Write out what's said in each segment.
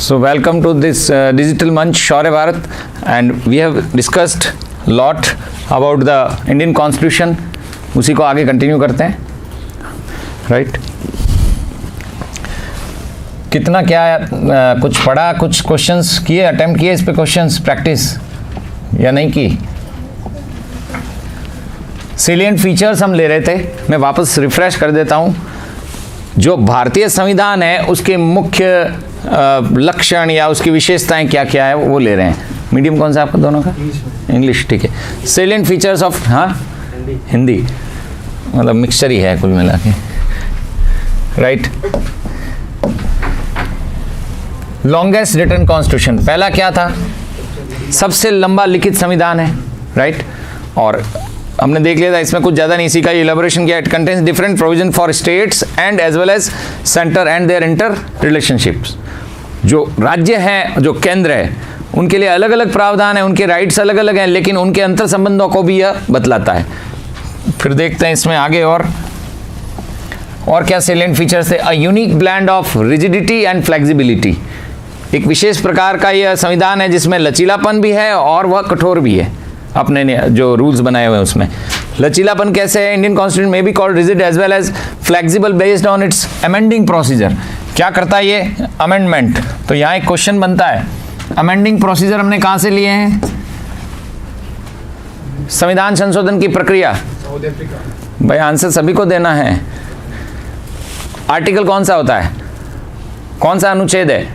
So welcome to this digital Manch Shaurya Bharat, and we have discussed lot about the Indian Constitution. उसी को आगे continue करते हैं, right? कितना क्या कुछ पढ़ा, कुछ क्वेश्चंस किए, अटेम्प्ट किए इस पे क्वेश्चंस, प्रैक्टिस या नहीं की? सेलिएंट फीचर्स हम ले रहे थे, मैं वापस रिफ्रेश कर देता हूँ। जो भारतीय संविधान है उसके मुख्य लक्षण या उसकी विशेषताएं क्या क्या है वो ले रहे हैं। मीडियम कौन सा आपका दोनों का? इंग्लिश, ठीक है। सेलिएंट फीचर्स ऑफ, हाँ हिंदी, मतलब मिक्सचर ही है कुल मिला के, राइट? लॉन्गेस्ट रिटन कॉन्स्टिट्यूशन, पहला क्या था? सबसे लंबा लिखित संविधान है, राइट? और हमने देख लिया था, इसमें कुछ ज़्यादा नहीं, इसी का इलेबोरेशन किया। It contains different provision for states and as well as centre and their interrelationships. जो राज्य हैं, जो केंद्र है, उनके लिए अलग अलग प्रावधान है, उनके राइट्स अलग अलग हैं, लेकिन उनके अंतर संबंधों को भी यह बतलाता है। फिर देखते हैं इसमें आगे और क्या सेलिएंट फीचर्स है। A unique blend of rigidity and flexibility, एक विशेष प्रकार का यह संविधान है जिसमें लचीलापन भी है और वह कठोर भी है। अपने ने जो रूल्स बनाए हुए हैं उसमें लचीलापन कैसे है? इंडियन कॉन्स्टिट्यूशन में भी called rigid as well as flexible based on its amending procedure. क्या करता है ये? अमेंडमेंट। तो यहाँ एक क्वेश्चन बनता है, अमेंडिंग प्रोसीजर हमने कहाँ से लिए हैं? संविधान संशोधन की प्रक्रिया, भाई आंसर सभी को देना है। आर्टिकल कौन सा होता है, कौन सा अनुच्छेद है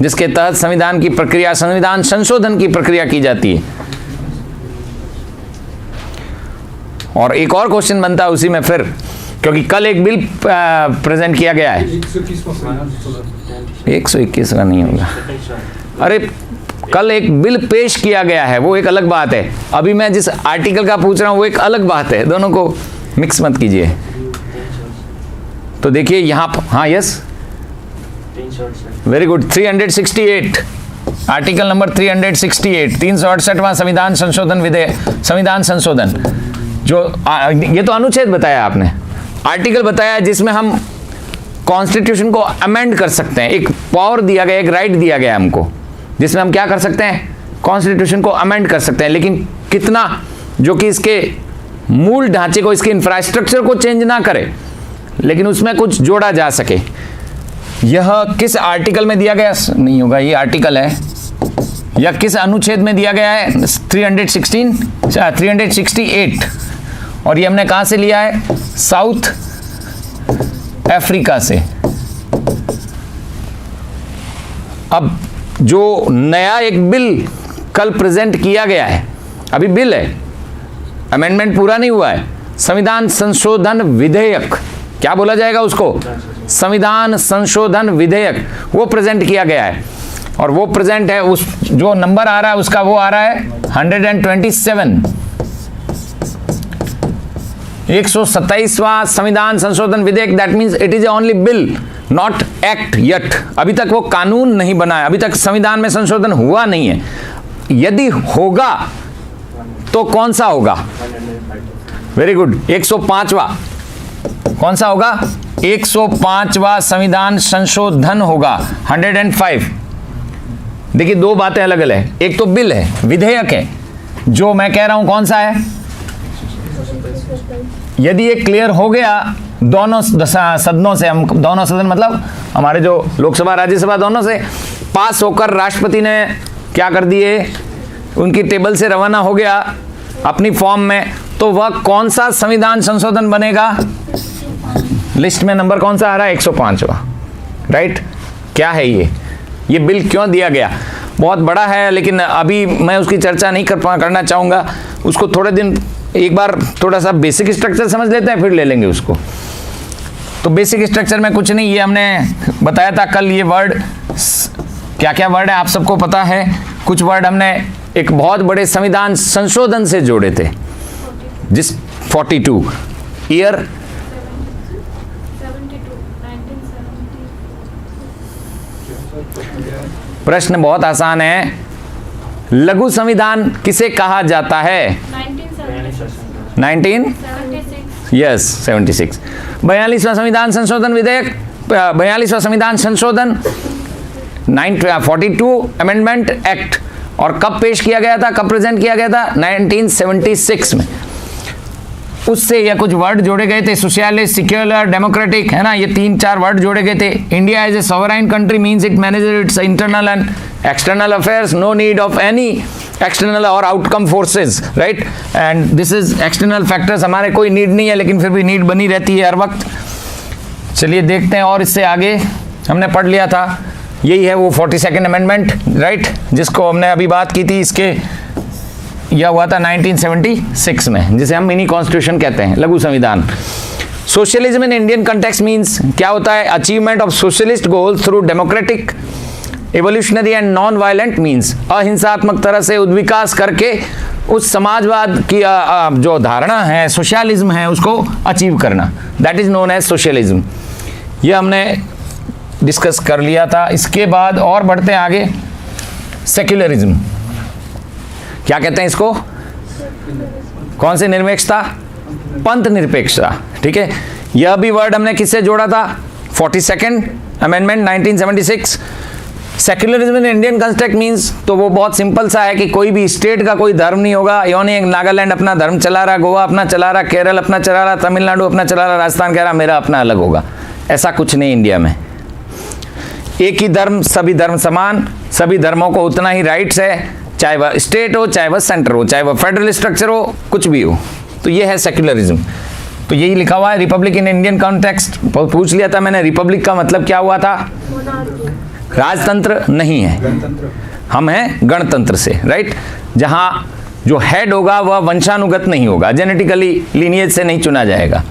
जिसके तहत संविधान की प्रक्रिया, संविधान संशोधन की प्रक्रिया की जाती है? और एक और क्वेश्चन बनता है उसी में फिर, क्योंकि कल एक बिल प्रेजेंट किया गया है। 121 का नहीं होगा, अरे कल एक बिल पेश किया गया है, वो एक अलग बात है। अभी मैं जिस आर्टिकल का पूछ रहा हूं वो एक अलग बात है, दोनों को मिक्स मत कीजिए। तो देखिए यहाँ, हाँ yes, very good, 368, article number 368, 368वां संविधान संशोधन विधेयक, संविधान संशोधन। जो ये तो अनुच्छेद बताया आपने, आर्टिकल बताया जिसमें हम कॉन्स्टिट्यूशन को अमेंड कर सकते हैं। एक पावर दिया गया, एक राइट दिया गया हमको, जिसमें हम क्या कर सकते हैं? कॉन्स्टिट्यूशन को अमेंड कर सकते हैं। लेकिन कितना? जो कि इसके मूल ढांचे को, इसके इंफ्रास्ट्रक्चर को चेंज ना करे, लेकिन उसमें कुछ जोड़ा जा सके। यह किस आर्टिकल में दिया गया? नहीं होगा, ये आर्टिकल है। या किस अनुच्छेद में दिया गया है? 368। और ये हमने कहां से लिया है? साउथ अफ्रीका से। अब जो नया एक बिल कल प्रेजेंट किया गया है, अभी बिल है, अमेंडमेंट पूरा नहीं हुआ है, संविधान संशोधन विधेयक, क्या बोला जाएगा उसको? संविधान संशोधन विधेयक, वो प्रेजेंट किया गया है। और वो प्रेजेंट है, उस जो नंबर आ रहा है उसका, वो आ रहा है 127, 127वां संविधान संशोधन विधेयक। That means it is only bill, not act yet. अभी तक वो कानून नहीं बना है, अभी तक संविधान में संशोधन हुआ नहीं है। यदि होगा तो कौन सा होगा? वेरी गुड, 105वां। कौन सा होगा? 105वां संविधान संशोधन होगा, 105। देखिए दो बातें अलग अलग है, एक तो बिल है, विधेयक है। जो मैं कह रहा हूं कौन सा है? यदि ये क्लियर हो गया दोनों सदनों से, हम दोनों सदन मतलब हमारे जो लोकसभा राज्यसभा दोनों से पास होकर राष्ट्रपति ने क्या कर दिए, उनकी टेबल से रवाना हो गया अपनी फॉर्म में, तो वह कौन सा संविधान संशोधन बनेगा? लिस्ट में नंबर कौन सा आ रहा है? 105वां, राइट? क्या है ये बिल क्यों दिया गया? बहुत बड़ा है, लेकिन अभी मैं उसकी चर्चा नहीं करना चाहूँगा। उसको थोड़े दिन, एक बार थोड़ा सा बेसिक स्ट्रक्चर समझ लेते हैं, फिर ले लेंगे उसको। तो बेसिक स्ट्रक्चर में कुछ नहीं, ये हमने बताया था कल। ये वर्ड क्या क्या वर्ड है आप सबको पता है। कुछ वर्ड हमने एक बहुत बड़े संविधान संशोधन से जोड़े थे, जिस 42 ईयर, प्रश्न बहुत आसान है। लघु संविधान किसे कहा जाता है? 76। 42वां संविधान संशोधन विधेयक, 42वां संविधान संशोधन 42 अमेंडमेंट एक्ट। और कब पेश किया गया था, कब प्रेजेंट किया गया था? 1976 में। उससे ये कुछ वर्ड जोड़े गए थे, सोशलिस्ट, सेक्युलर, डेमोक्रेटिक, है ना, ये 3-4 वर्ड जोड़े गए थे। India as a sovereign country means it manages its internal and external affairs, no need of any external और outcome forces, right. And this is external factors, हमारे कोई नीड नहीं है लेकिन फिर भी नीड बनी रहती है हर वक्त। चलिए देखते हैं, और इससे आगे हमने पढ़ लिया था, यही है वो 42nd अमेंडमेंट, राइट, जिसको हमने अभी बात की थी। इसके यह हुआ था 1976 में, जिसे हम मिनी कॉन्स्टिट्यूशन कहते हैं, लघु संविधान। Socialism in Indian context means क्या होता है? Achievement of socialist goals through democratic, evolutionary and non violent means, अहिंसात्मक तरह से उद्विकास करके उस समाजवाद की जो धारणा है, सोशलिज्म है, उसको अचीव करना, that is known as socialism. ये हमने डिस्कस कर लिया था। इसके बाद और बढ़ते हैं आगे, सेक्युलरिज्म। क्या कहते हैं इसको? कौन सी निरपेक्षता? पंथ निरपेक्षता, ठीक है। यह भी वर्ड हमने किससे जोड़ा था? 42nd amendment 1976। Secularism in Indian construct means, तो वो बहुत सिंपल सा है कि कोई भी स्टेट का कोई धर्म नहीं होगा। यानी नागालैंड अपना धर्म चला रहा, गोवा अपना चला रहा, केरल अपना चला रहा, तमिलनाडु अपना चला रहा, राजस्थान कह रहा मेरा अपना अलग होगा। ऐसा कुछ नहीं इंडिया में। एक ही धर्म, सभी धर्म समान, सभी धर्मों को उतना ही राइट्स है, चाहे वह स्टेट हो, चाहे वह सेंटर हो, चाहे वह फेडरल स्ट्रक्चर हो, कुछ भी हो। तो ये है सेक्युलरिज्म। तो यही लिखा हुआ है रिपब्लिक इन इंडियन कॉन्टेक्स्ट। पूछ लिया था मैंने, रिपब्लिक का मतलब क्या हुआ था? राजतंत्र नहीं है, हम हैं गणतंत्र से, राइट, जहां जो हेड होगा वह वंशानुगत नहीं होगा, जेनेटिकली लीनिएज से नहीं चुना जाएगा,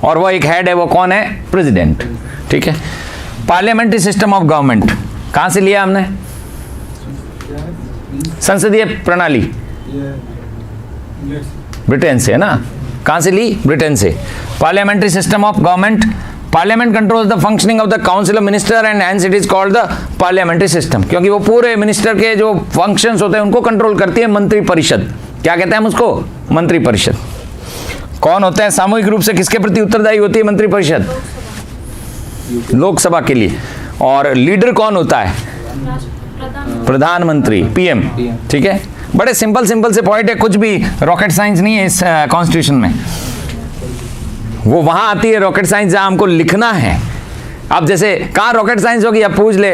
और वह एक हेड है, वो कौन है? प्रेसिडेंट, ठीक है। पार्लियामेंट्री सिस्टम ऑफ गवर्नमेंट कहां से लिया हमने? संसदीय प्रणाली ब्रिटेन से, है ना। कहां से ली? ब्रिटेन से। Parliamentary system of government, parliament controls the functioning of the council of minister and hence it is called the parliamentary system, क्योंकि वो पूरे मिनिस्टर के जो फंक्शंस होते हैं उनको कंट्रोल करती है मंत्री परिषद। क्या कहते हैं हम उसको? मंत्री परिषद। कौन होते हैं सामूहिक रूप से किसके प्रति उत्तरदायी होती है मंत्री परिषद? लोकसभा के लिए। और लीडर कौन होता है? प्रधानमंत्री, पीएम, ठीक है। बड़े सिंपल से पॉइंट है, कुछ भी रॉकेट साइंस नहीं है इस कॉन्स्टिट्यूशन में। वो वहां आती है रॉकेट साइंस जहां हमको लिखना है। अब जैसे कहां रॉकेट साइंस होगी, अब पूछ ले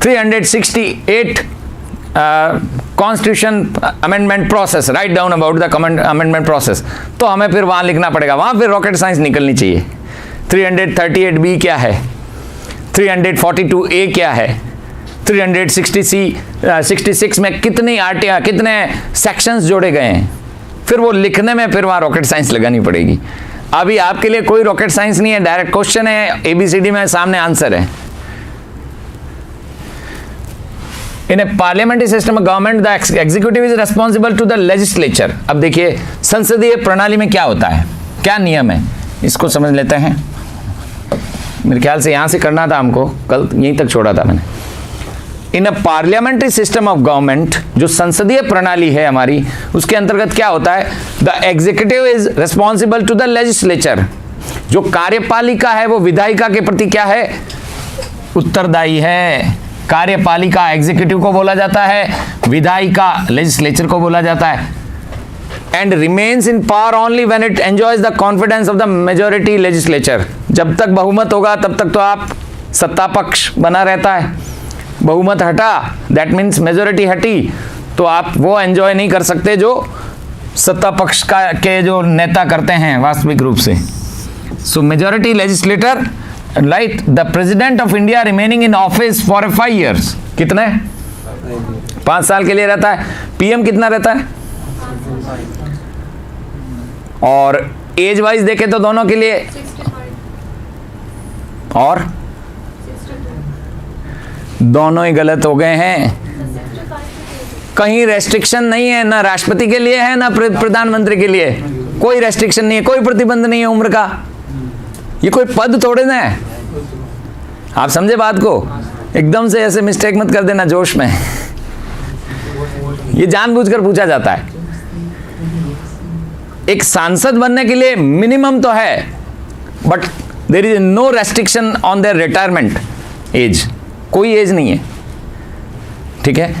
368 constitution amendment process, write down about the amendment process, तो हमें फिर वहां लिखना पड़ेगा, वहां फिर रॉकेट साइंस निकलनी चाहिए। 338B क्या है, 342A क्या है, 366 में कितने सेक्शंस जोड़े गए हैं, फिर वो लिखने में फिर वहां रॉकेट साइंस लगानी पड़ेगी। अभी आपके लिए कोई रॉकेट साइंस नहीं है, डायरेक्ट क्वेश्चन है, ABCD में सामने आंसर है। In a parliamentary system of government the executive is responsible to the legislature. अब देखिए संसदीय प्रणाली में क्या होता है, क्या नियम है, इसको समझ लेते हैं। मेरे ख्याल से यहां से करना था हमको, कल यहीं तक छोड़ा था मैंने। In a parliamentary system of government, जो संसदीय प्रणाली है हमारी, उसके अंतर्गत क्या होता है? The executive is responsible to the legislature. जो कार्यपालिका है वो विधायिका के प्रति क्या है? उत्तरदायी है। कार्यपालिका एग्जीक्यूटिव को बोला जाता है, विधायिका लेजिस्लेचर को बोला जाता है। And remains in power only when it enjoys the confidence of the majority legislature. जब तक बहुमत होगा तब तक तो आप सत्ता पक्ष बना रहता है, बहुमत हटा, दैट मीन्स मेजोरिटी हटी, तो आप वो एंजॉय नहीं कर सकते जो सत्ता पक्ष का के जो नेता करते हैं वास्तविक रूप से। सो majority legislator, right, the president of India remaining in office for 5 years, कितने? 5 साल के लिए रहता है। पीएम कितना रहता है? और एज वाइज देखे तो दोनों के लिए, और दोनों ही गलत हो गए हैं। कहीं रेस्ट्रिक्शन नहीं है, ना राष्ट्रपति के लिए है ना प्रधानमंत्री के लिए, कोई रेस्ट्रिक्शन नहीं है, कोई प्रतिबंध नहीं है उम्र का। ये कोई पद थोड़े ना है, आप समझे बात को। एकदम से ऐसे मिस्टेक मत कर देना जोश में, ये जानबूझकर पूछा जाता है। एक सांसद बनने के लिए मिनिमम तो है, but there is no restriction on their retirement age. कोई एज नहीं है, ठीक है।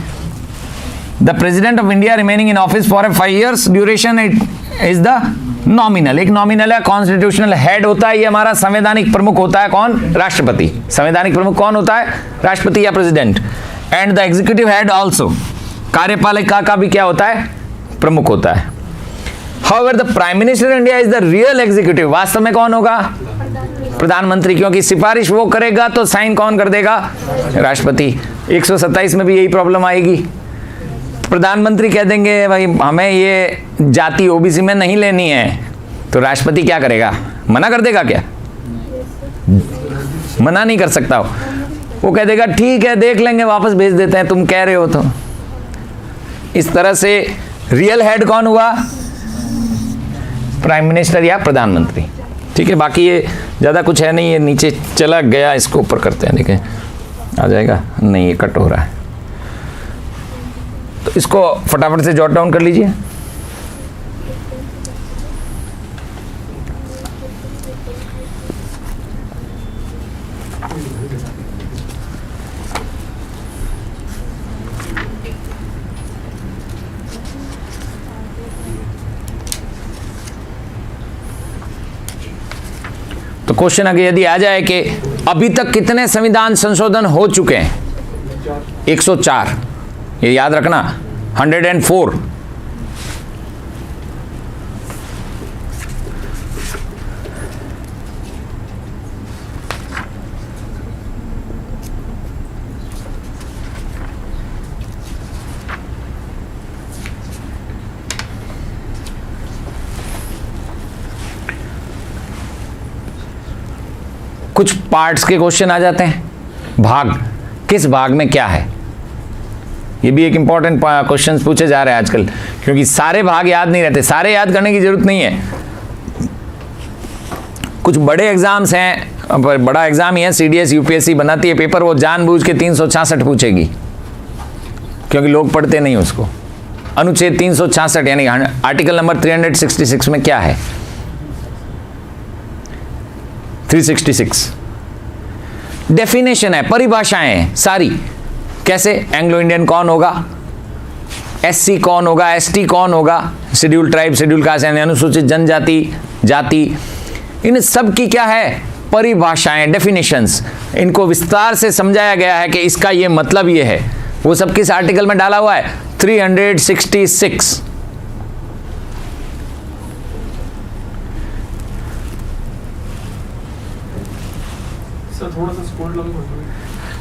The president of India remaining in office for 5 years duration is the nominal, एक नॉमिनल है। कॉन्स्टिट्यूशनल हेड होता है, ये हमारा संवैधानिक प्रमुख होता है, कौन? राष्ट्रपति। संवैधानिक प्रमुख कौन होता है? राष्ट्रपति या president. And the executive head also, कार्यपालिका का भी क्या होता है? प्रमुख होता है। However, the Prime Minister of India is the real executive. वास्तव में कौन होगा? प्रधानमंत्री, क्योंकि सिफारिश वो करेगा तो साइन कौन कर देगा? राष्ट्रपति। 127 में भी यही प्रॉब्लम आएगी। प्रधानमंत्री कह देंगे भाई हमें ये जाति ओबीसी में नहीं लेनी है, तो राष्ट्रपति क्या करेगा? मना कर देगा क्या? मना नहीं कर सकता वो कह देगा ठीक है देख लेंगे, वापस भेज देते हैं, तुम कह रहे हो तो। इस तरह से रियल हेड कौन हुआ? प्राइम मिनिस्टर या प्रधानमंत्री, ठीक है। बाकी ये ज़्यादा कुछ है नहीं, ये नीचे चला गया, इसको ऊपर करते हैं, देखिए आ जाएगा। नहीं, ये कट हो रहा है, तो इसको फटाफट से जॉट डाउन कर लीजिए। तो क्वेश्चन अगर यदि आ जाए कि अभी तक कितने संविधान संशोधन हो चुके हैं? 104, ये याद रखना। 104। कुछ पार्ट्स के क्वेश्चन आ जाते हैं, भाग, किस भाग में क्या है, ये भी एक इंपॉर्टेंट क्वेश्चन पूछे जा रहे हैं आजकल, क्योंकि सारे भाग याद नहीं रहते। सारे याद करने की जरूरत नहीं है। कुछ बड़े एग्जाम्स हैं, बड़ा एग्जाम ही है, सीडीएस यूपीएससी बनाती है पेपर, वो जानबूझ के 366 पूछेगी, क्योंकि लोग पढ़ते नहीं उसको। अनुच्छेद 366 यानी आर्टिकल नंबर 366 में क्या है? 366 डेफिनेशन है, परिभाषाएं सारी। कैसे? एंग्लो इंडियन कौन होगा, एससी कौन होगा, एसटी कौन होगा, शेड्यूल ट्राइब, शेड्यूल कास्ट यानी अनुसूचित जनजाति, जाति, इन सब की क्या है? परिभाषाएं, डेफिनेशंस। इनको विस्तार से समझाया गया है कि इसका ये मतलब ये है। वो सब किस आर्टिकल में डाला हुआ है? 366। थोड़ा सा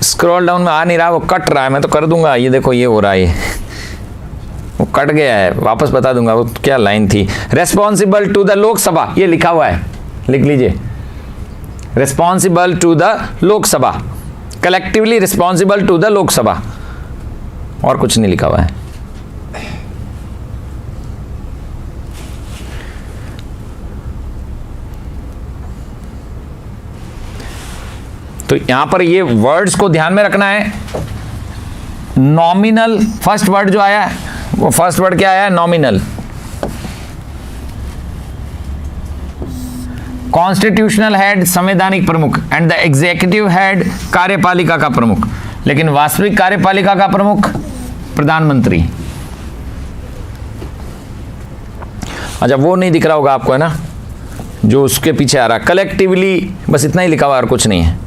स्क्रॉल डाउन में आ नहीं रहा, वो कट रहा है, मैं तो कर दूंगा। ये देखो ये हो रहा है, ये वो कट गया है, वापस बता दूंगा वो क्या लाइन थी। रेस्पॉन्सिबल टू द लोकसभा, ये लिखा हुआ है, लिख लीजिए। Responsible to the Lok Sabha, collectively responsible to the Lok Sabha, और कुछ नहीं लिखा हुआ है। तो यहां पर ये वर्ड्स को ध्यान में रखना है। नॉमिनल, फर्स्ट वर्ड जो आया है वो फर्स्ट वर्ड क्या आया? नॉमिनल। कॉन्स्टिट्यूशनल हेड संवैधानिक प्रमुख, एंड द एग्जीक्यूटिव हेड कार्यपालिका का प्रमुख। लेकिन वास्तविक कार्यपालिका का प्रमुख प्रधानमंत्री। अच्छा, वो नहीं दिख रहा होगा आपको, है ना, जो उसके पीछे आ रहा। कलेक्टिवली, बस इतना ही लिखा हुआ और कुछ नहीं है।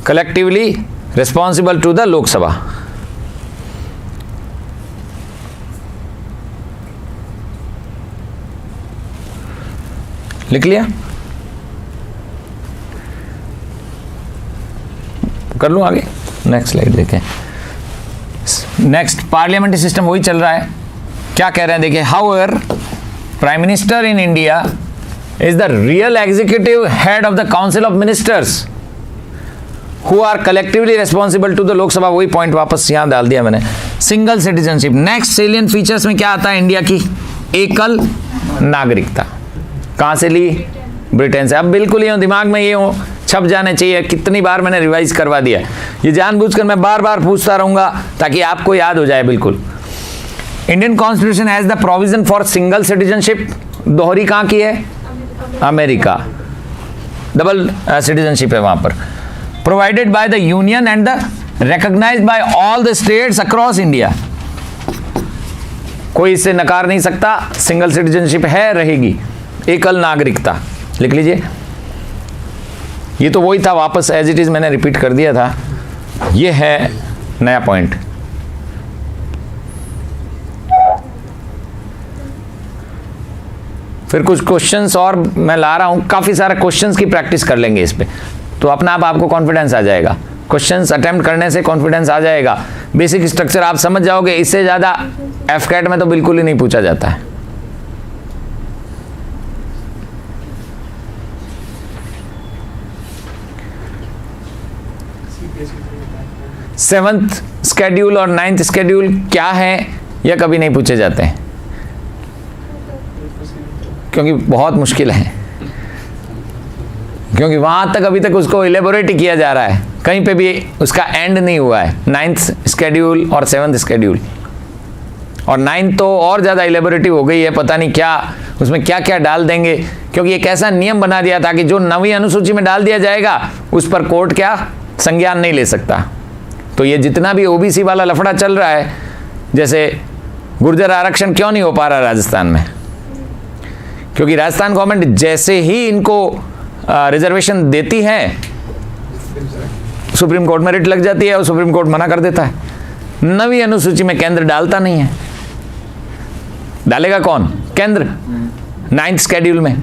Collectively responsible to the Lok Sabha. लिख लिया? कर लूं आगे? नेक्स्ट स्लाइड देखें। नेक्स्ट, पार्लियामेंट्री सिस्टम वही चल रहा है। क्या कह रहे हैं देखिए। However prime minister in India is the real executive head of the council of ministers who are collectively responsible to the Lok Sabha. वही पॉइंट वापस यहां डाल दिया मैंने। Single citizenship, next salient features में क्या आता है इंडिया की? एकल नागरिकता। कहां से ली? ब्रिटेन से। अब बिल्कुल ये दिमाग में ये हो, छप जाने चाहिए। कितनी बार मैंने रिवाइज करवा दिया, ये जानबूझकर मैं बार बार पूछता रहूंगा ताकि आपको याद हो जाए बिल्कुल। Indian constitution has the provision for single citizenship. दोहरी कहां की है? अमेरिका। डबल सिटीजनशिप है वहां पर। Provided by the union and the recognized by all the states across India. कोई इसे नकार नहीं सकता, सिंगल सिटीजनशिप है, रहेगी, एकल नागरिकता। लिख लीजिए, ये तो वही था, वापस एज इट इज मैंने रिपीट कर दिया था, ये है नया पॉइंट। फिर कुछ क्वेश्चंस और मैं ला रहा हूं, काफी सारे क्वेश्चंस की प्रैक्टिस कर लेंगे इस पे, तो अपना आप आपको कॉन्फिडेंस आ जाएगा। क्वेश्चंस अटेम्प्ट करने से कॉन्फिडेंस आ जाएगा, बेसिक स्ट्रक्चर आप समझ जाओगे। इससे ज़्यादा एफकेट में तो बिल्कुल ही नहीं पूछा जाता है। सेवंथ स्केड्यूल और नाइन्थ स्केड्यूल क्या है, यह कभी नहीं पूछे जाते हैं, क्योंकि बहुत मुश्किल है, क्योंकि वहां तक अभी तक उसको इलेबोरेट किया जा रहा है, कहीं पे भी उसका एंड नहीं हुआ है। नाइन्थ स्केड्यूल और सेवंथ स्केड्यूल, और नाइन्थ तो और ज़्यादा इलेबोरेटिव हो गई है, पता नहीं क्या उसमें क्या क्या डाल देंगे, क्योंकि एक ऐसा नियम बना दिया था कि जो नवीं अनुसूची में डाल दिया जाएगा उस पर कोर्ट क्या संज्ञान नहीं ले सकता। तो ये जितना भी ओबीसी वाला लफड़ा चल रहा है, जैसे गुर्जर आरक्षण क्यों नहीं हो पा रहा राजस्थान में, क्योंकि राजस्थान गवर्नमेंट जैसे ही इनको रिजर्वेशन देती है, सुप्रीम कोर्ट में रिट लग जाती है और सुप्रीम कोर्ट मना कर देता है। नवी अनुसूची में केंद्र डालता नहीं है। डालेगा कौन? केंद्र, नाइन्थ स्केड्यूल में,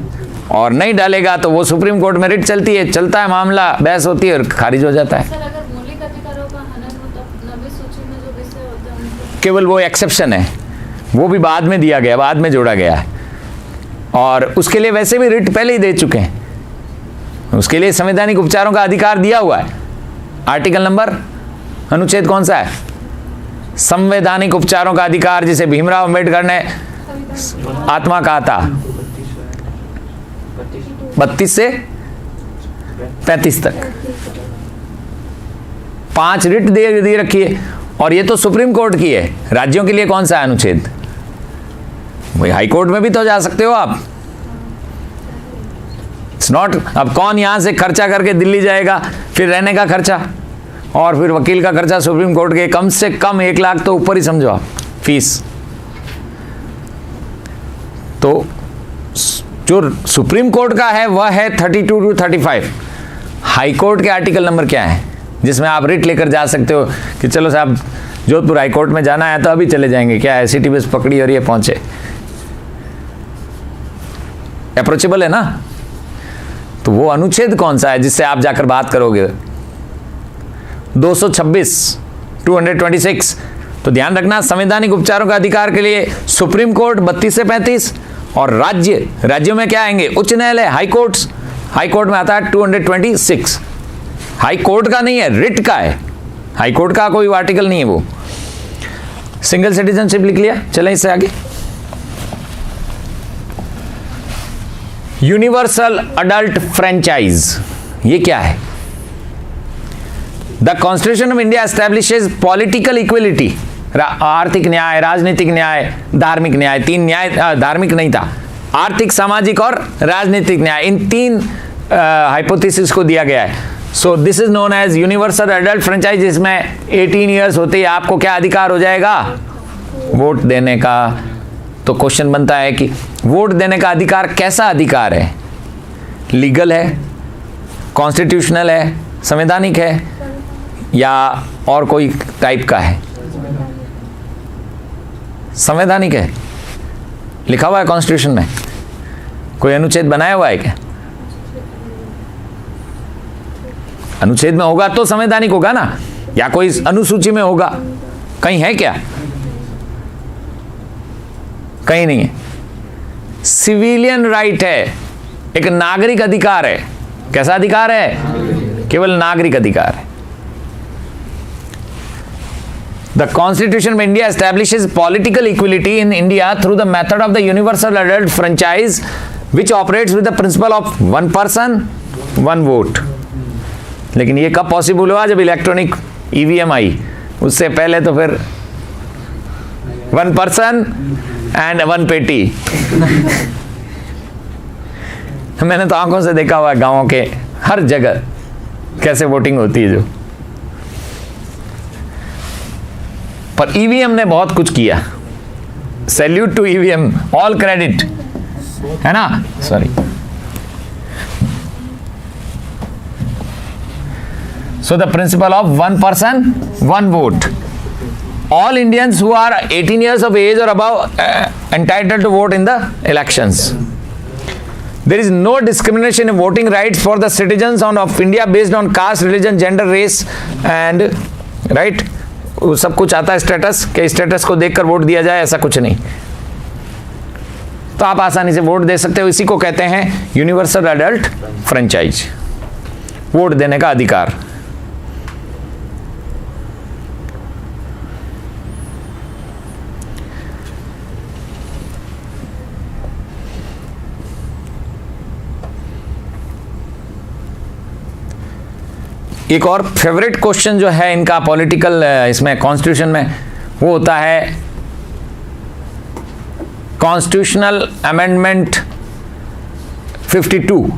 और नहीं डालेगा तो वो सुप्रीम कोर्ट में रिट चलती है, चलता है मामला, बहस होती है और खारिज हो जाता है। सर, अगर मौलिक अधिकारों का हनन हो तो नवी सूची में जो विषय होता है उनको केवल वो एक्सेप्शन है, वो भी बाद में दिया गया, बाद में जोड़ा गया है, और उसके लिए वैसे भी रिट पहले ही दे चुके हैं। उसके लिए संवैधानिक उपचारों का अधिकार दिया हुआ है। आर्टिकल नंबर, अनुच्छेद कौन सा है? संवैधानिक उपचारों का अधिकार, जिसे भीमराव अंबेडकर ने आत्मा कहा था, 32 से 35 तक 5 रिट दे रखी है, और ये तो सुप्रीम कोर्ट की है। राज्यों के लिए कौन सा है अनुच्छेद? वही हाई कोर्ट में भी तो जा सकते हो आप। इट्स नॉट, अब कौन यहां से खर्चा करके दिल्ली जाएगा, फिर रहने का खर्चा और फिर वकील का खर्चा सुप्रीम कोर्ट के, कम से कम 1 लाख तो ऊपर ही समझो आप फीस। तो जो सुप्रीम कोर्ट का है वह है 32 to 35। हाई कोर्ट के आर्टिकल नंबर क्या है जिसमें आप रिट लेकर जा सकते हो कि चलो साहब जोधपुर हाई कोर्ट में जाना है तो अभी चले जाएंगे, क्या है, सिटी बस पकड़ी और ये पहुंचे। अप्रोचेबल है ना? तो वो अनुच्छेद कौन सा है जिससे आप जाकर बात करोगे? 226, 226। तो ध्यान रखना, संवैधानिक उपचारों का अधिकार के लिए सुप्रीम कोर्ट 32 से 35, और राज्यों में क्या आएंगे? उच्च न्यायालय, हाई कोर्ट्स। हाई कोर्ट में आता है 226। हाई कोर्ट का नहीं है, रिट का है। हाई कोर्ट का कोई आर्टिकल नहीं है वो। सिंगल सिटीजनशिप लिख लिया, चलें इससे आगे। यूनिवर्सल अडल्ट फ्रेंचाइज, ये क्या है? The constitution of India establishes political equality, आर्थिक न्याय, राजनीतिक न्याय, धार्मिक न्याय, 3 न्याय, धार्मिक नहीं था, आर्थिक, सामाजिक और राजनीतिक न्याय, इन 3 हाइपोथेसिस को दिया गया है। So this is known as universal adult franchise, जिसमें 18 ईयर्स होते ही आपको क्या अधिकार हो जाएगा? वोट देने का। तो क्वेश्चन बनता है कि वोट देने का अधिकार कैसा अधिकार है? लीगल है, कॉन्स्टिट्यूशनल है, संवैधानिक है, या और कोई टाइप का है? संवैधानिक है, लिखा हुआ है कॉन्स्टिट्यूशन में। कोई अनुच्छेद बनाया हुआ है क्या? अनुच्छेद में होगा तो संवैधानिक होगा ना, या कोई अनुसूची में होगा? कहीं है क्या? कहीं नहीं है। सिविलियन राइट है, एक नागरिक अधिकार है। कैसा अधिकार है? केवल नागरिक अधिकार है। The Constitution of India establishes political equality in India through the method of the universal adult franchise, which operates with the principle of one person, one vote. लेकिन ये कब पॉसिबल हुआ? जब इलेक्ट्रॉनिक ईवीएम आई। उससे पहले तो फिर 1 person and 1 पेटी। मैंने तो आंखों से देखा हुआ है गाँवों के हर जगह कैसे वोटिंग होती है। जो पर ईवीएम ने बहुत कुछ किया. Salute to EVM, all credit, है ना. Sorry. So the principle of one person, one vote. All Indians who are 18 years of age or above entitled to vote in the elections. There is no discrimination in voting rights for the citizens of India based on caste, religion, gender, race and right. वो सब कुछ आता है status के, status को देखकर vote दिया जाए, ऐसा कुछ नहीं. तो आप आसानी से वोट दे सकते हो. इसी को कहते हैं यूनिवर्सल एडल्ट फ्रेंचाइज, वोट देने का अधिकार. एक और फेवरेट क्वेश्चन जो है इनका पॉलिटिकल इसमें कॉन्स्टिट्यूशन में, वो होता है कॉन्स्टिट्यूशनल अमेंडमेंट 52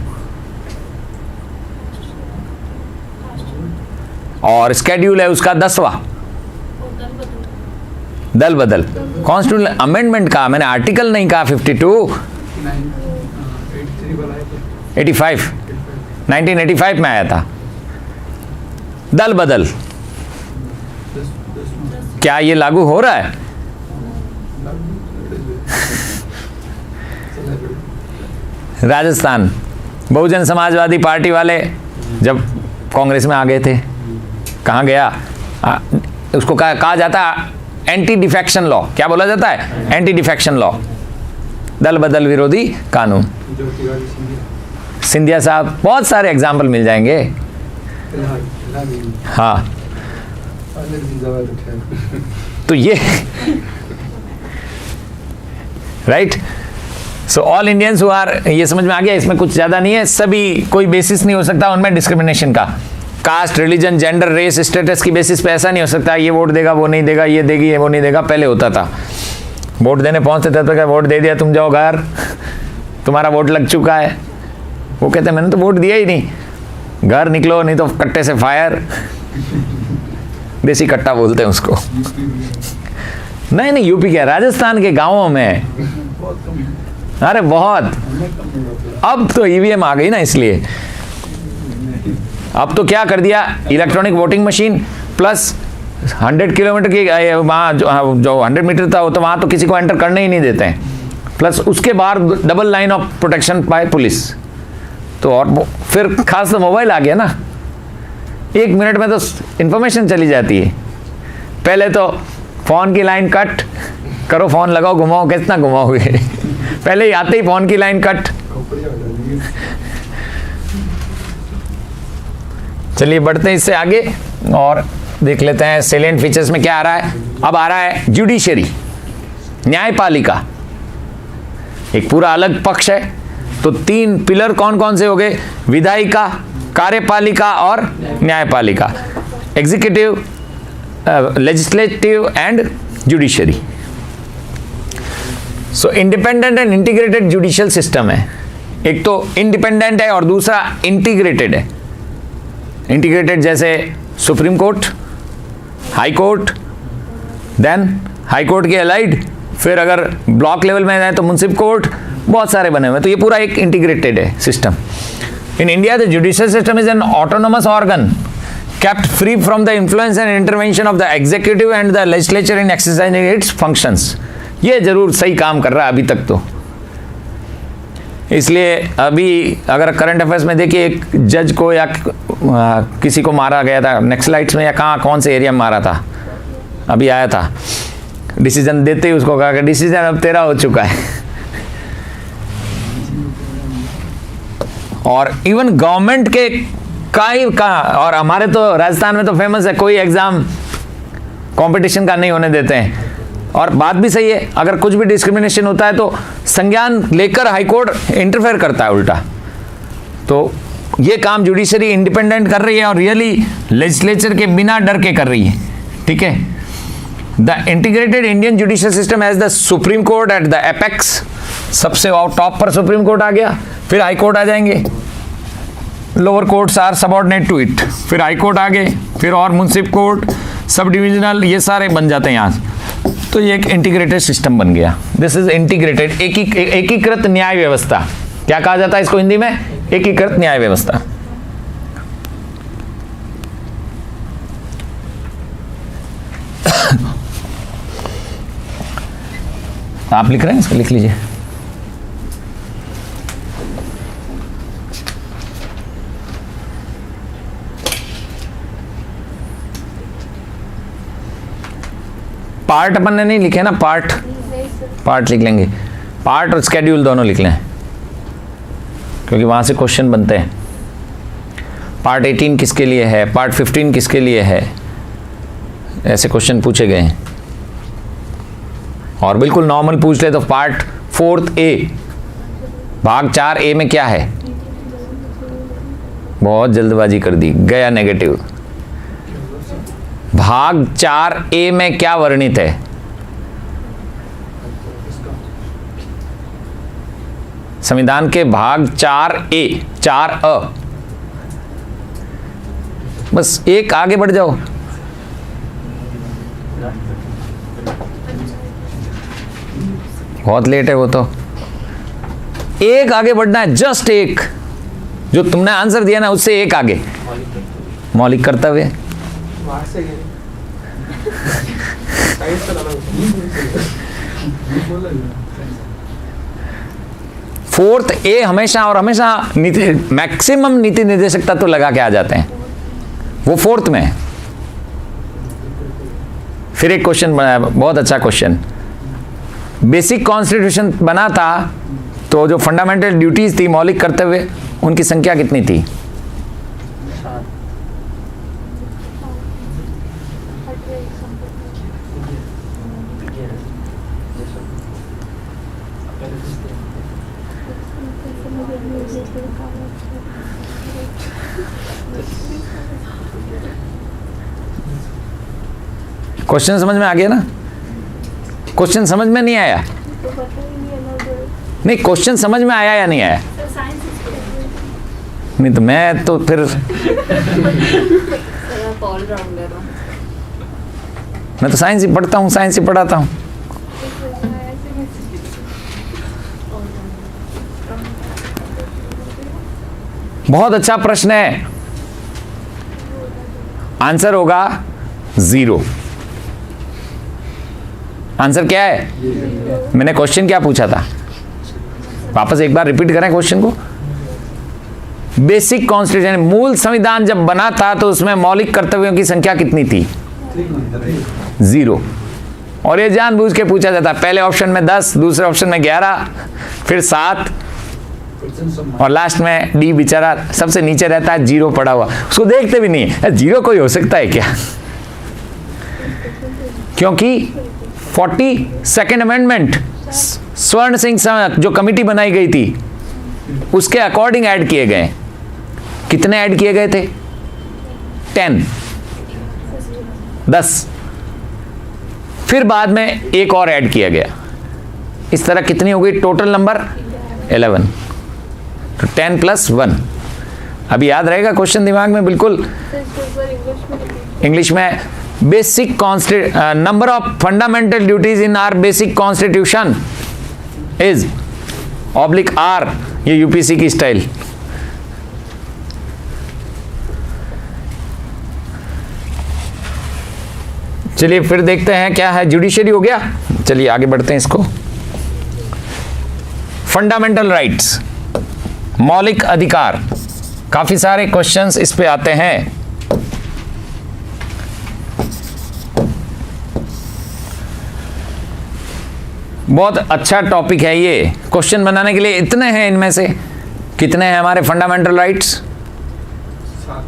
और स्केड्यूल है उसका 10वां. दल बदल कॉन्स्टिट्यूशनल अमेंडमेंट का, मैंने आर्टिकल नहीं कहा. 52 85 1985 में आया था. दल बदल क्या ये लागू हो रहा है? राजस्थान बहुजन समाजवादी पार्टी वाले जब कांग्रेस में आ गए थे, कहाँ गया? उसको कहा जाता है एंटी डिफेक्शन लॉ. क्या बोला जाता है? एंटी डिफेक्शन लॉ, दल बदल विरोधी कानून. सिंधिया साहब, बहुत सारे एग्जाम्पल मिल जाएंगे. हाँ, तो ये right. So all Indians who are, ये समझ में आ गया. इसमें कुछ ज्यादा नहीं है. सभी, कोई बेसिस नहीं हो सकता उनमें डिस्क्रिमिनेशन का. Caste, religion, gender, race, status की बेसिस पे ऐसा नहीं हो सकता ये वोट देगा वो नहीं देगा, ये देगी वो नहीं देगा. पहले होता था, वोट देने पहुंचते थे तो क्या वोट दे दिया, तुम जाओ घर, तुम्हारा वोट लग चुका है. वो कहते मैंने तो वोट दिया ही नहीं, घर निकलो नहीं तो कट्टे से फायर. देसी कट्टा बोलते हैं उसको. नहीं यूपी क्या, राजस्थान के गांवों में, अरे बहुत. अब तो ईवीएम आ गई ना, इसलिए अब तो क्या कर दिया, electronic voting machine plus 100 kilometre की वहाँ जो 100 मीटर था, तो वहाँ तो किसी को एंटर करने ही नहीं देते हैं. प्लस उसके बाहर double line of protection bye police. तो और फिर खास तो मोबाइल आ गया ना, 1 मिनट में तो इंफॉर्मेशन चली जाती है. पहले तो फोन की लाइन कट करो, फोन लगाओ, घुमाओ, कितना घुमाओगे. पहले ही आते ही फोन की लाइन कट. चलिए बढ़ते हैं इससे आगे और देख लेते हैं सेलेंट फीचर्स में क्या आ रहा है. अब आ रहा है जुडिशरी, न्यायपालिका, एक पूरा अलग पक्ष है. तो 3 पिलर कौन कौन से हो गए? विधायिका, कार्यपालिका और न्यायपालिका. Executive, legislative and judiciary. So independent and integrated judicial system है. एक तो इंडिपेंडेंट है और दूसरा इंटीग्रेटेड है. इंटीग्रेटेड जैसे supreme court, high court, then high court के अलाइड, फिर अगर ब्लॉक लेवल में जाए तो म्युनिसिपल कोर्ट, बहुत सारे बने हुए. तो ये पूरा एक इंटीग्रेटेड है system. In India the judicial system is an autonomous organ kept free from the influence and intervention of the executive and the legislature in exercising its functions. ये जरूर सही काम कर रहा है अभी तक तो. इसलिए अभी अगर करंट अफेयर्स में देखिए, एक जज को या किसी को मारा गया था नक्सलाइट्स में, या कहाँ कौन से एरिया में मारा था, अभी आया था. डिसीजन देते ही उसको कहा कि डिसीजन अब तेरा हो चुका है. और इवन गवर्नमेंट के कहा, और हमारे तो राजस्थान में तो फेमस है, कोई एग्जाम कंपटीशन का नहीं होने देते हैं. और बात भी सही है, अगर कुछ भी डिस्क्रिमिनेशन होता है तो संज्ञान लेकर हाईकोर्ट इंटरफेयर करता है उल्टा. तो ये काम जुडिशरी इंडिपेंडेंट कर रही है और रियली लेजिस्लेचर के बिना डर के कर रही है. ठीक है. The integrated Indian judicial system has the supreme court at the apex. सबसे टॉप पर सुप्रीम कोर्ट आ गया, फिर हाई कोर्ट आ जाएंगे, lower courts are subordinate to it, फिर हाई कोर्ट आ गए, फिर और म्युनिसिपल कोर्ट, सब डिविजनल, ये सारे बन जाते हैं यहाँ से। तो ये एक इंटीग्रेटेड सिस्टम बन गया। दिस इज इंटीग्रेटेड, एकीकृत न्याय व्यवस्था। क्या कहा जाता है इसको हिंदी में? एकीकृत न्याय व्यवस्था। आप लिख रहे हैं, इसको लिख लीजिए। पार्ट अपन ने नहीं लिखे ना, पार्ट लिख लेंगे। पार्ट और स्केड्यूल दोनों लिख लें, क्योंकि वहां से क्वेश्चन बनते हैं। पार्ट 18 किसके लिए है, पार्ट 15 किसके लिए है, ऐसे क्वेश्चन पूछे गए हैं। और बिल्कुल नॉर्मल पूछ ले तो पार्ट 4 ए, भाग 4 ए में क्या है? बहुत जल्दबाजी कर दी, गया नेगेटिव। भाग 4 ए में क्या वर्णित है? संविधान के भाग 4 ए, 4 अ। बस एक आगे बढ़ जाओ। बहुत लेट है वो तो, एक आगे बढ़ना है, जस्ट एक। जो तुमने आंसर दिया ना उससे एक आगे। मौलिक कर्तव्य। फोर्थ ए हमेशा और हमेशा नीति, मैक्सिमम नीति निर्देशक तत्व लगा के आ जाते हैं, वो फोर्थ में है। फिर एक क्वेश्चन बनाया, बहुत अच्छा क्वेश्चन। बेसिक कॉन्स्टिट्यूशन बना था तो जो फंडामेंटल ड्यूटीज थी, मौलिक कर्तव्य, उनकी संख्या कितनी थी? क्वेश्चन समझ में आ गया ना? क्वेश्चन समझ में नहीं आया? नहीं, क्वेश्चन समझ में आया या नहीं आया? नहीं तो मैं तो फिर मैं तो साइंस ही पढ़ता हूँ, साइंस ही पढ़ाता हूँ। बहुत अच्छा प्रश्न है। आंसर होगा 0। आंसर क्या है? मैंने क्वेश्चन क्या पूछा था? वापस एक बार रिपीट करें क्वेश्चन को। बेसिक कॉन्स्टिट्यूशन, मूल संविधान जब बना था तो उसमें मौलिक कर्तव्यों की संख्या कितनी थी? 0। और ये जानबूझ के पूछा जाता है। पहले ऑप्शन में 10, दूसरे ऑप्शन में 11, फिर 7 और लास्ट में डी बेचारा सबसे नीचे रहता है, 0 पड़ा हुआ, उसको देखते भी नहीं है। 0 कोई हो सकता है क्या? क्योंकि 42nd अमेंडमेंट स्वर्ण सिंह जो कमिटी बनाई गई थी उसके अकॉर्डिंग ऐड किए गए। कितने ऐड किए गए थे? 10। फिर बाद में एक और ऐड किया गया। इस तरह कितनी हो गई टोटल नंबर? 11। तो 10 + 1। अभी याद रहेगा क्वेश्चन दिमाग में बिल्कुल। इंग्लिश में basic number of fundamental duties in are basic constitution is /R। ये यूपीसी की स्टाइल। चलिए फिर देखते हैं क्या है। जुडिशरी हो गया, चलिए आगे बढ़ते हैं इसको। फंडामेंटल राइट्स, मौलिक अधिकार। काफी सारे क्वेश्चंस इस पे आते हैं। बहुत अच्छा टॉपिक है ये। क्वेश्चन बनाने के लिए इतने हैं, इनमें से कितने हैं हमारे फंडामेंटल राइट्स? 5।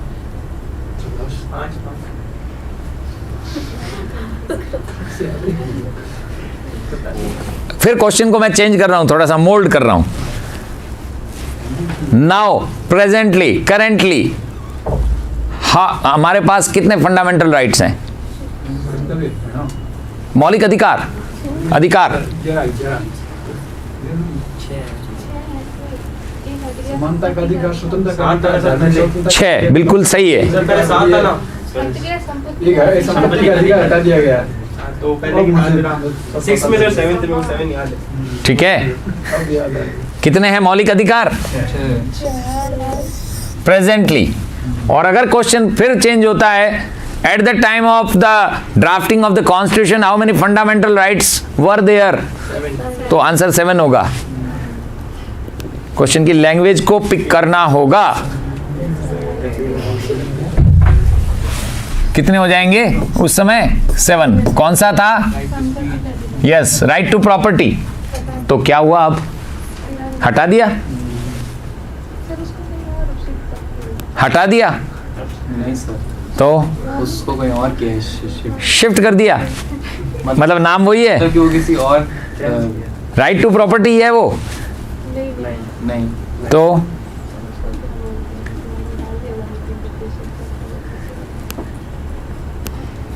फिर क्वेश्चन को मैं चेंज कर रहा हूं, थोड़ा सा मोल्ड कर रहा हूं। नाउ प्रेजेंटली, करेंटली हमारे पास कितने फंडामेंटल राइट्स हैं? मौलिक अधिकार, अधिकार 6। बिल्कुल सही है। हट गया संपत्ति ठीक है, संपत्ति का अधिकार हटा दिया गया है। तो पहले की याद रहा 6 में से 7 में 7 याद है। ठीक है, अब याद है। कितने हैं मौलिक अधिकार प्रेजेंटली? और अगर क्वेश्चन फिर चेंज होता है, at the time of the drafting of the constitution how many fundamental rights were there, तो आंसर 7 होगा। क्वेश्चन की लैंग्वेज को पिक करना होगा। कितने हो जाएंगे उस समय? 7। कौन सा था? Yes, right to property. तो क्या हुआ अब? हटा दिया, हटा दिया नहीं सर, तो उसको कोई और किया है शिफ्ट, शिफ्ट कर दिया, मतलब नाम वही है, मतलब कि वो किसी और राइट टू प्रॉपर्टी है वो, नहीं तो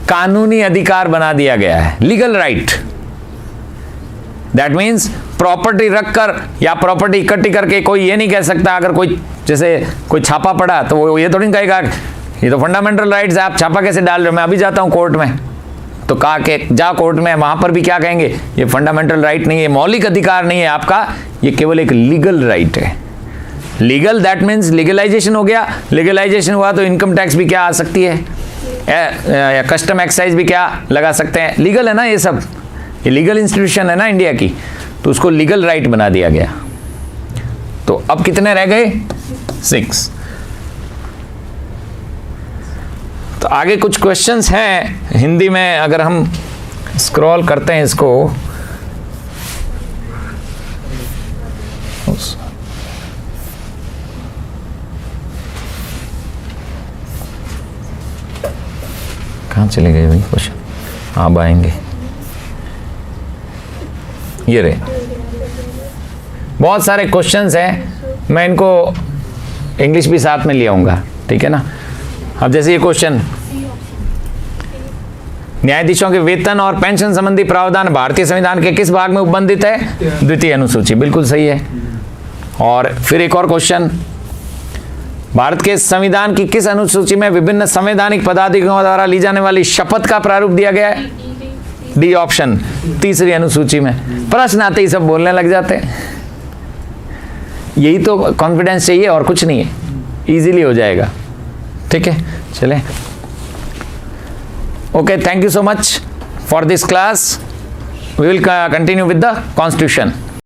कानूनी अधिकार बना दिया गया है, legal right. That means property रखकर या प्रॉपर्टी इकट्ठी करके कोई ये नहीं कह सकता, अगर कोई जैसे कोई छापा पड़ा तो वो ये थोड़ी कहेगा ये तो फंडामेंटल राइट्स है, आप छापा कैसे डाल रहे हो? मैं अभी जाता हूँ कोर्ट में, तो कहा कि जा कोर्ट में, वहां पर भी क्या कहेंगे? ये फंडामेंटल राइट नहीं है, मौलिक अधिकार नहीं है आपका, ये केवल एक लीगल राइट है। लीगल दैट मीन्स लीगलाइजेशन हो गया। लीगलाइजेशन हुआ तो इनकम टैक्स भी क्या आ सकती है, कस्टम एक्साइज भी क्या लगा सकते हैं, लीगल है ना ये सब, ये लीगल इंस्टीट्यूशन है ना इंडिया की, तो उसको लीगल राइट बना दिया गया। तो अब कितने रह गए? 6। तो आगे कुछ क्वेश्चंस हैं हिंदी में, अगर हम स्क्रॉल करते हैं इसको, कहाँ चले गए भाई क्वेश्चन? अब आएंगे, ये रहे। बहुत सारे क्वेश्चंस हैं, मैं इनको इंग्लिश भी साथ में ले आऊंगा, ठीक है ना। अब जैसे ये क्वेश्चन, न्यायाधीशों के वेतन और पेंशन संबंधी प्रावधान भारतीय संविधान के किस भाग में उपबंधित है? द्वितीय अनुसूची, बिल्कुल सही है। और फिर एक और क्वेश्चन, भारत के संविधान की किस अनुसूची में विभिन्न संवैधानिक पदाधिकारियों द्वारा ली जाने वाली शपथ का प्रारूप दिया गया है? डी ऑप्शन, तीसरी अनुसूची में। प्रश्न आते ही सब बोलने लग जाते हैं, यही तो कॉन्फिडेंस चाहिए और कुछ नहीं है, इजीली हो जाएगा। ठीक है, चलें। Okay, thank you so much for this class. We will continue with the constitution.